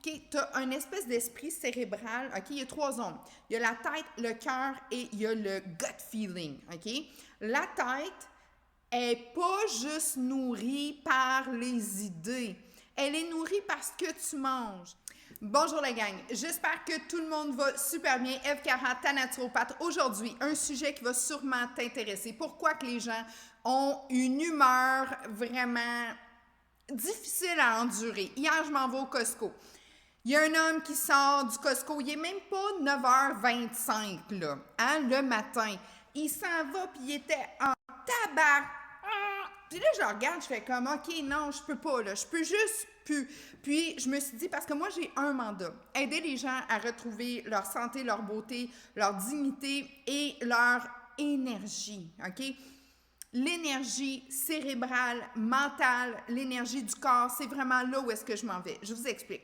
OK? Tu as une espèce d'esprit cérébral. OK? Il y a 3 zones. Il y a la tête, le cœur et il y a le gut feeling. OK? La tête n'est pas juste nourrie par les idées. Elle est nourrie par ce que tu manges. Bonjour la gang, j'espère que tout le monde va super bien. Eve Carat, ta naturopathe. Aujourd'hui, un sujet qui va sûrement t'intéresser. Pourquoi que les gens ont une humeur vraiment difficile à endurer? Hier, je m'en vais au Costco. Il y a un homme qui sort du Costco, il n'est même pas 9h25 là, hein, le matin. Il s'en va, puis il était en tabac. Puis là, je le regarde, je fais comme, OK, non, je peux pas, là, je peux juste plus. Puis, je me suis dit, parce que moi, j'ai un mandat, aider les gens à retrouver leur santé, leur beauté, leur dignité et leur énergie, OK? L'énergie cérébrale, mentale, l'énergie du corps, c'est vraiment là où est-ce que je m'en vais. Je vous explique.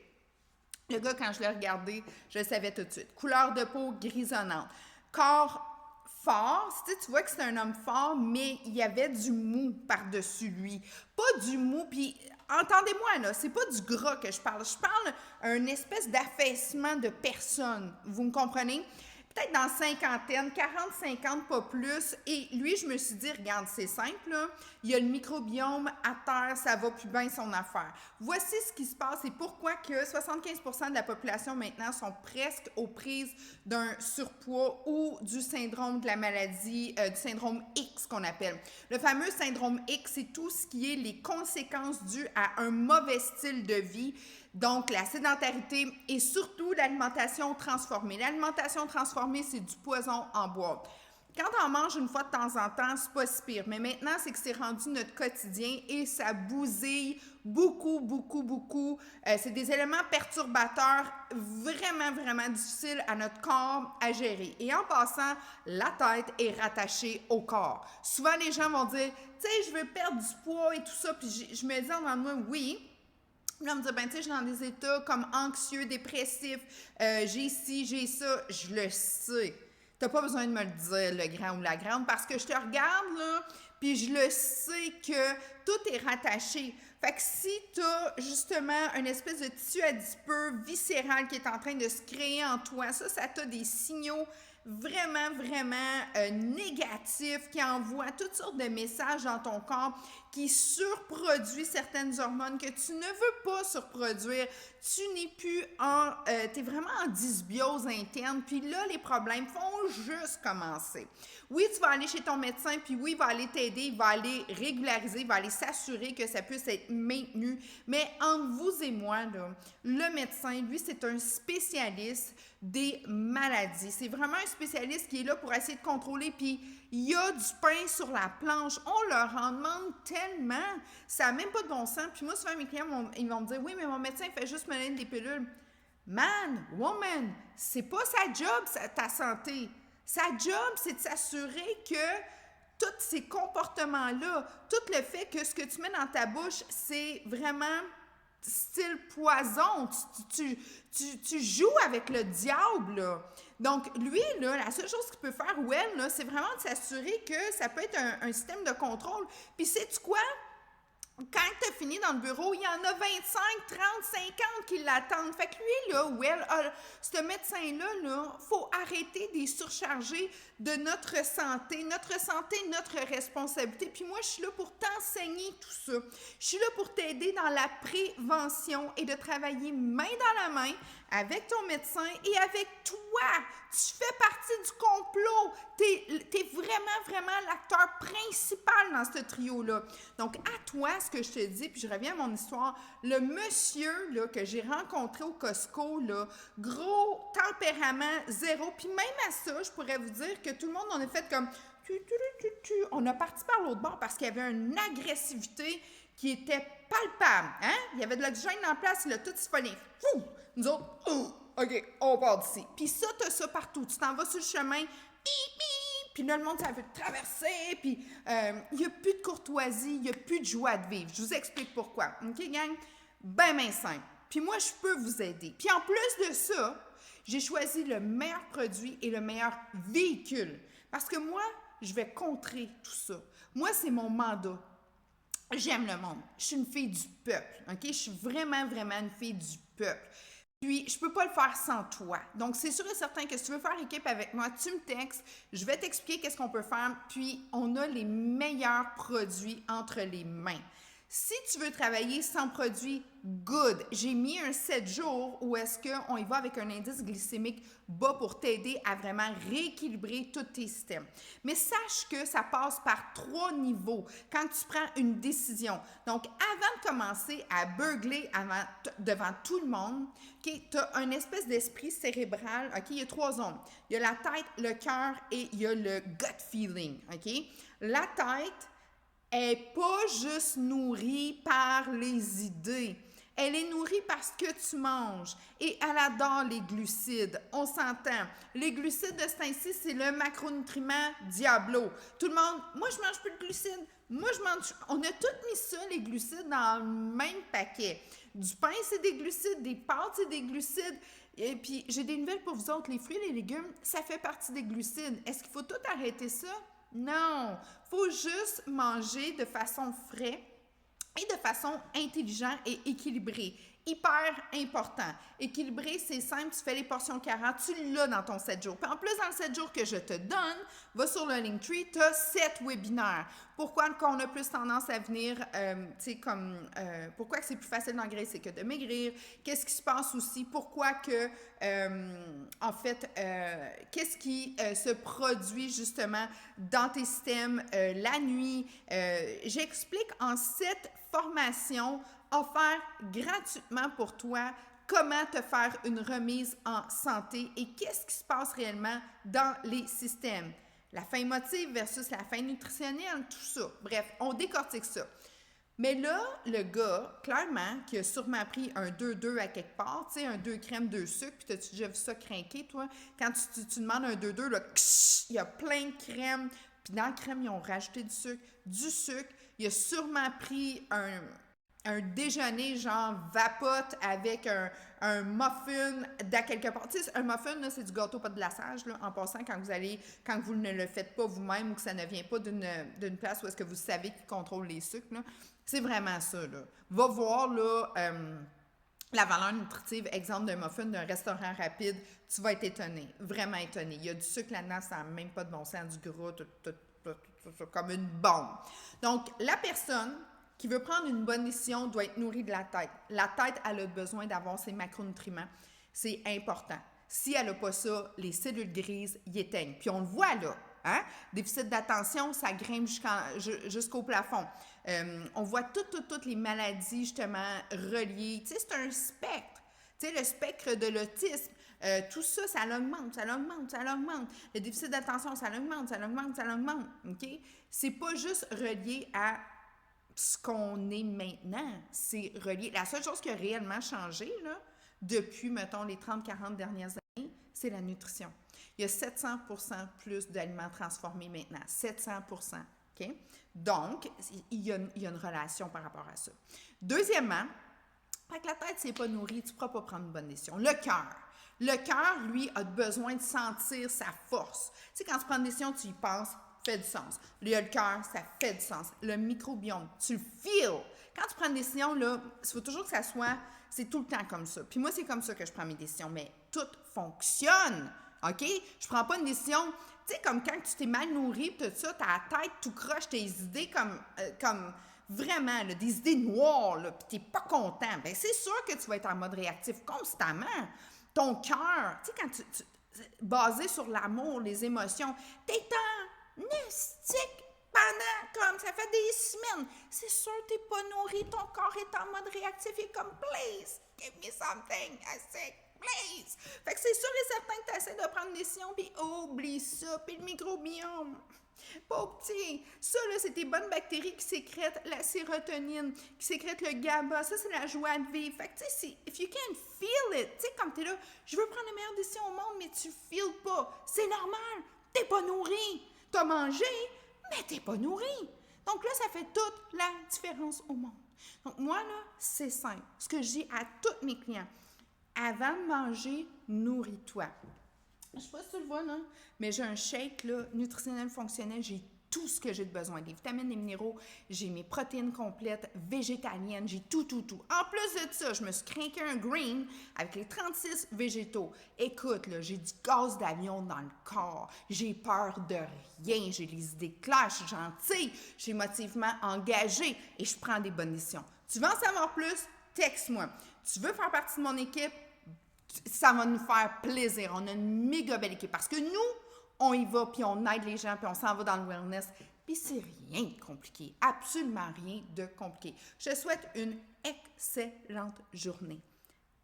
Le gars, quand je l'ai regardé, je le savais tout de suite. Couleur de peau grisonnante. Corps fort, tu vois que c'est un homme fort, mais il y avait du mou par-dessus lui. Pas du mou, puis entendez-moi, là, c'est pas du gras que je parle. Je parle d'un espèce d'affaissement de personne. Vous me comprenez? Peut-être dans cinquantaine, 40-50, pas plus. Et lui, je me suis dit, regarde, c'est simple, là. Il y a le microbiome à terre, ça va plus bien son affaire. Voici ce qui se passe et pourquoi que 75% de la population maintenant sont presque aux prises d'un surpoids ou du syndrome de la maladie, du syndrome X qu'on appelle. Le fameux syndrome X, c'est tout ce qui est les conséquences dues à un mauvais style de vie. Donc, la sédentarité et surtout l'alimentation transformée. L'alimentation transformée, c'est du poison en boîte. Quand on mange une fois de temps en temps, c'est pas si pire. Mais maintenant, c'est que c'est rendu notre quotidien et ça bousille beaucoup, beaucoup, beaucoup. C'est des éléments perturbateurs vraiment, vraiment difficiles à notre corps à gérer. Et en passant, la tête est rattachée au corps. Souvent, les gens vont dire, tu sais, je veux perdre du poids et tout ça. Puis je me dis en moi, oui. Là, on me dit, ben, tu sais, je suis dans des états comme anxieux, dépressifs, j'ai ci, j'ai ça. Je le sais. Tu n'as pas besoin de me le dire, le grand ou la grande, parce que je te regarde, là, puis je le sais que tout est rattaché. Fait que si tu as justement une espèce de tissu adipeux viscéral qui est en train de se créer en toi, ça t'a des signaux vraiment, vraiment négatifs qui envoient toutes sortes de messages dans ton corps qui surproduit certaines hormones que tu ne veux pas surproduire. Tu n'es plus en... tu es vraiment en dysbiose interne. Puis là, les problèmes font juste commencer. Oui, tu vas aller chez ton médecin, puis oui, il va aller t'aider, il va aller régulariser, il va aller s'assurer que ça puisse être maintenu. Mais entre vous et moi, là, le médecin, lui, c'est un spécialiste des maladies. C'est vraiment un spécialiste qui est là pour essayer de contrôler, puis il y a du pain sur la planche. On leur en demande tellement. Ça n'a même pas de bon sens. Puis moi, souvent, mes clients, ils vont me dire, oui, mais mon médecin fait juste me donner des pilules. Man, woman, c'est pas sa job, ta santé. Sa job, c'est de s'assurer que tous ces comportements-là, tout le fait que ce que tu mets dans ta bouche, c'est vraiment style poison. Tu joues avec le diable, là. Donc, lui, là, la seule chose qu'il peut faire, ou elle, là, c'est vraiment de s'assurer que ça peut être un système de contrôle. Puis, sais-tu quoi? Quand tu as fini dans le bureau, il y en a 25, 30, 50 qui l'attendent. Fait que lui, là, ou elle, ce médecin-là, il faut arrêter de les surcharger de notre santé, notre responsabilité. Puis moi, je suis là pour t'enseigner tout ça. Je suis là pour t'aider dans la prévention et de travailler main dans la main avec ton médecin et avec toi. Tu fais partie du complot. Tu es vraiment, vraiment l'acteur principal dans ce trio-là. Donc, à toi, ce que je te dis, puis je reviens à mon histoire, le monsieur là, que j'ai rencontré au Costco, là, gros tempérament zéro, puis même à ça, je pourrais vous dire que tout le monde en a fait comme... On a parti par l'autre bord parce qu'il y avait une agressivité qui était palpable. Hein? Il y avait de l'oxygène en place, il a tout siphonné. Fou! Nous autres, OK, on part d'ici. Puis ça, t'as ça partout. Tu t'en vas sur le chemin, puis là, le monde, ça veut te traverser, puis il n'y a plus de courtoisie, il n'y a plus de joie de vivre. Je vous explique pourquoi. OK, gang? Ben simple. Puis moi, je peux vous aider. Puis en plus de ça, j'ai choisi le meilleur produit et le meilleur véhicule. Parce que moi, je vais contrer tout ça. Moi, c'est mon mandat. J'aime le monde. Je suis une fille du peuple. OK? Je suis vraiment, vraiment une fille du peuple. Puis, je peux pas le faire sans toi. Donc, c'est sûr et certain que si tu veux faire équipe avec moi, tu me textes, je vais t'expliquer qu'est-ce qu'on peut faire, puis on a les meilleurs produits entre les mains. Si tu veux travailler sans produit, good. J'ai mis un 7 jours où est-ce qu'on y va avec un indice glycémique bas pour t'aider à vraiment rééquilibrer tous tes systèmes. Mais sache que ça passe par 3 niveaux quand tu prends une décision. Donc, avant de commencer à beugler devant tout le monde, okay, tu as une espèce d'esprit cérébral. Okay? Il y a 3 zones. Il y a la tête, le cœur et il y a le gut feeling. Okay? La tête est pas juste nourrie par les idées. Elle est nourrie par ce que tu manges. Et elle adore les glucides. On s'entend. Les glucides de ce temps-ci, c'est le macronutriment Diablo. Tout le monde, moi, je mange plus de glucides. Moi, je mange. On a tous mis ça, les glucides, dans le même paquet. Du pain, c'est des glucides. Des pâtes, c'est des glucides. Et puis, j'ai des nouvelles pour vous autres. Les fruits et les légumes, ça fait partie des glucides. Est-ce qu'il faut tout arrêter ça? Non, il faut juste manger de façon fraîche et de façon intelligente et équilibrée. Hyper important. Équilibré, c'est simple, tu fais les portions 40, tu l'as dans ton 7 jours. Puis en plus, dans le 7 jours que je te donne, va sur le Linktree, tu as 7 webinaires. Pourquoi qu'on a plus tendance à venir, pourquoi que c'est plus facile d'engraisser que de maigrir? Qu'est-ce qui se passe aussi? Pourquoi que, qu'est-ce qui se produit justement dans tes systèmes la nuit? J'explique en 7 formations offertes gratuitement pour toi comment te faire une remise en santé et qu'est-ce qui se passe réellement dans les systèmes. La faim émotive versus la faim nutritionnelle, tout ça. Bref, on décortique ça. Mais là, le gars, clairement, qui a sûrement pris un 2-2 à quelque part, tu sais, un 2 crème, 2 sucre, puis t'as-tu déjà vu ça crinquer, toi? Quand tu demandes un 2-2, là, il y a plein de crème, puis dans la crème, ils ont rajouté du sucre. Il a sûrement pris un déjeuner genre vapote avec un muffin d'à quelque part. Tu sais, un muffin, là, c'est du gâteau pas de glaçage, là, en passant, quand vous ne le faites pas vous-même ou que ça ne vient pas d'une place où est-ce que vous savez qui contrôle les sucres, là. C'est vraiment ça, là. Va voir, là, la valeur nutritive, exemple d'un muffin d'un restaurant rapide, tu vas être étonné, vraiment étonné. Il y a du sucre là-dedans, ça n'a même pas de bon sens, du gras, tout, comme une bombe. Donc, la personne qui veut prendre une bonne décision doit être nourrie de la tête. La tête, elle a besoin d'avoir ses macronutriments. C'est important. Si elle n'a pas ça, les cellules grises y éteignent. Puis on le voit là. Hein? Déficit d'attention, ça grimpe jusqu'au plafond. On voit toutes les maladies justement reliées. Tu sais, c'est un spectre. Tu sais, le spectre de l'autisme. Tout ça, ça augmente. Le déficit d'attention, ça augmente. OK? C'est pas juste relié à ce qu'on est maintenant, c'est relié. La seule chose qui a réellement changé, là, depuis, mettons, les 30-40 dernières années, c'est la nutrition. Il y a 700% plus d'aliments transformés maintenant. 700%. OK? Donc, il y a une relation par rapport à ça. Deuxièmement, quand la tête, c'est pas nourrie, tu ne pourras pas prendre une bonne décision. Le cœur. Le cœur, lui, a besoin de sentir sa force. Tu sais, quand tu prends une décision, tu y penses, fait du sens. Il y a le cœur, ça fait du sens. Le microbiome, tu le feels. Quand tu prends une décision, là, il faut toujours que ça soit, c'est tout le temps comme ça. Puis moi, c'est comme ça que je prends mes décisions, mais tout fonctionne, OK? Je prends pas une décision, tu sais, comme quand tu t'es mal nourri, tout ça, ta tête tout croche, tes idées comme vraiment, là, des idées noires, là, puis t'es pas content. Bien, c'est sûr que tu vas être en mode réactif constamment. Ton cœur, tu sais, quand basé sur l'amour, les émotions, t'es en nestique pendant, comme ça fait des semaines. C'est sûr que t'es pas nourri, ton corps est en mode réactif, il est comme, please, give me something, I say, please. Fait que c'est sûr et certain que tu essaies de prendre une décision, puis oublie ça, puis le microbiome. Pas petit. Ça, là, c'est tes bonnes bactéries qui sécrètent la sérotonine, qui sécrètent le GABA. Ça, c'est la joie de vivre. Fait que, tu sais, if you can't feel it, tu sais, comme t'es là, je veux prendre la meilleure décision au monde, mais tu feels pas. C'est normal. T'es pas nourri. T'as mangé, mais t'es pas nourri. Donc là, ça fait toute la différence au monde. Donc moi, là, c'est simple. Ce que je dis à tous mes clients, avant de manger, nourris-toi. Je sais pas si tu le vois, non? Mais j'ai un shake là, nutritionnel fonctionnel. J'ai tout ce que j'ai de besoin. Des vitamines, des minéraux, j'ai mes protéines complètes, végétaliennes, j'ai tout. En plus de ça, je me suis craqué un green avec les 36 végétaux. Écoute, là, j'ai du gaz d'avion dans le corps, j'ai peur de rien, j'ai les idées claires, je suis gentille, je suis émotivement engagée et je prends des bonnes décisions. Tu veux en savoir plus? Texte-moi. Tu veux faire partie de mon équipe? Ça va nous faire plaisir. On a une méga belle équipe parce que nous, on y va, puis on aide les gens, puis on s'en va dans le wellness. Puis c'est rien de compliqué, absolument rien de compliqué. Je te souhaite une excellente journée.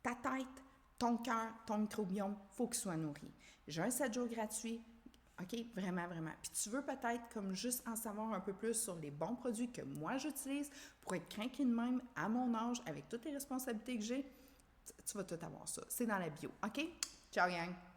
Ta tête, ton cœur, ton microbiome, il faut qu'il soit nourri. J'ai un 7 jours gratuit, OK? Vraiment. Puis tu veux peut-être comme juste en savoir un peu plus sur les bons produits que moi j'utilise pour être craqué de même à mon âge, avec toutes les responsabilités que j'ai, tu vas tout avoir ça. C'est dans la bio, OK? Ciao, gang!